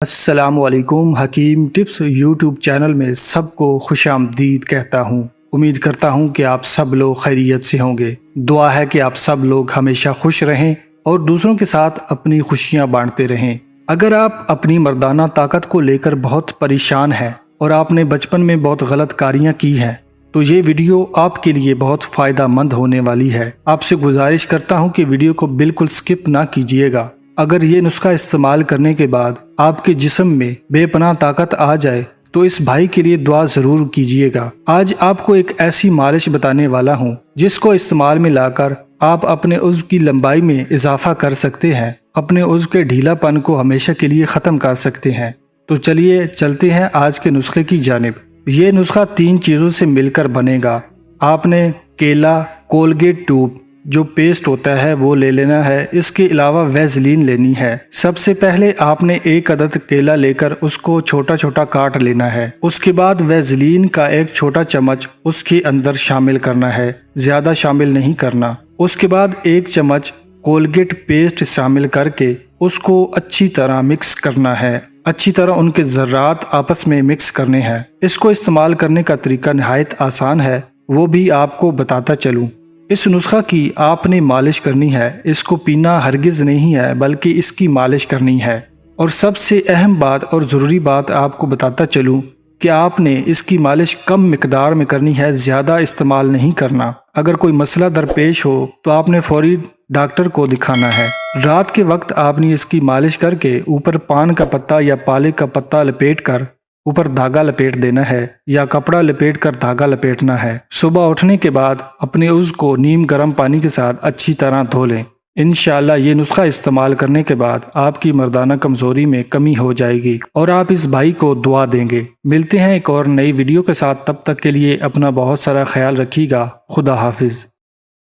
السلام علیکم۔ حکیم ٹپس یوٹیوب چینل میں سب کو خوش آمدید کہتا ہوں۔ امید کرتا ہوں کہ آپ سب لوگ خیریت سے ہوں گے۔ دعا ہے کہ آپ سب لوگ ہمیشہ خوش رہیں اور دوسروں کے ساتھ اپنی خوشیاں بانٹتے رہیں۔ اگر آپ اپنی مردانہ طاقت کو لے کر بہت پریشان ہیں اور آپ نے بچپن میں بہت غلط کاریاں کی ہیں تو یہ ویڈیو آپ کے لیے بہت فائدہ مند ہونے والی ہے۔ آپ سے گزارش کرتا ہوں کہ ویڈیو کو بالکل سکپ نہ کیجیے گا۔ اگر یہ نسخہ استعمال کرنے کے بعد آپ کے جسم میں بے پناہ طاقت آ جائے تو اس بھائی کے لیے دعا ضرور کیجیے گا۔ آج آپ کو ایک ایسی مالش بتانے والا ہوں جس کو استعمال میں لا کر آپ اپنے عضو کی لمبائی میں اضافہ کر سکتے ہیں، اپنے عضو کے ڈھیلا پن کو ہمیشہ کے لیے ختم کر سکتے ہیں۔ تو چلیے چلتے ہیں آج کے نسخے کی جانب۔ یہ نسخہ 3 چیزوں سے مل کر بنے گا۔ آپ نے کیلا، کولگیٹ ٹیوب جو پیسٹ ہوتا ہے وہ لے لینا ہے، اس کے علاوہ ویزلین لینی ہے۔ سب سے پہلے آپ نے 1 عدد کیلا لے کر اس کو چھوٹا چھوٹا کاٹ لینا ہے۔ اس کے بعد ویزلین کا 1 چھوٹا چمچ اس کے اندر شامل کرنا ہے، زیادہ شامل نہیں کرنا۔ اس کے بعد 1 چمچ کولگیٹ پیسٹ شامل کر کے اس کو اچھی طرح مکس کرنا ہے۔ اچھی طرح ان کے ذرات آپس میں مکس کرنے ہیں۔ اس کو استعمال کرنے کا طریقہ نہایت آسان ہے، وہ بھی آپ کو بتاتا چلوں۔ اس نسخہ کی آپ نے مالش کرنی ہے، اس کو پینا ہرگز نہیں ہے بلکہ اس کی مالش کرنی ہے۔ اور سب سے اہم بات اور ضروری بات آپ کو بتاتا چلوں کہ آپ نے اس کی مالش کم مقدار میں کرنی ہے، زیادہ استعمال نہیں کرنا۔ اگر کوئی مسئلہ درپیش ہو تو آپ نے فوری ڈاکٹر کو دکھانا ہے۔ رات کے وقت آپ نے اس کی مالش کر کے اوپر پان کا پتا یا پالک کا پتا لپیٹ کر اوپر دھاگا لپیٹ دینا ہے یا کپڑا لپیٹ کر دھاگا لپیٹنا ہے۔ صبح اٹھنے کے بعد اپنے عضو کو نیم گرم پانی کے ساتھ اچھی طرح دھو لیں۔ انشاءاللہ یہ نسخہ استعمال کرنے کے بعد آپ کی مردانہ کمزوری میں کمی ہو جائے گی اور آپ اس بھائی کو دعا دیں گے۔ ملتے ہیں ایک اور نئی ویڈیو کے ساتھ، تب تک کے لیے اپنا بہت سارا خیال رکھیے گا۔ خدا حافظ۔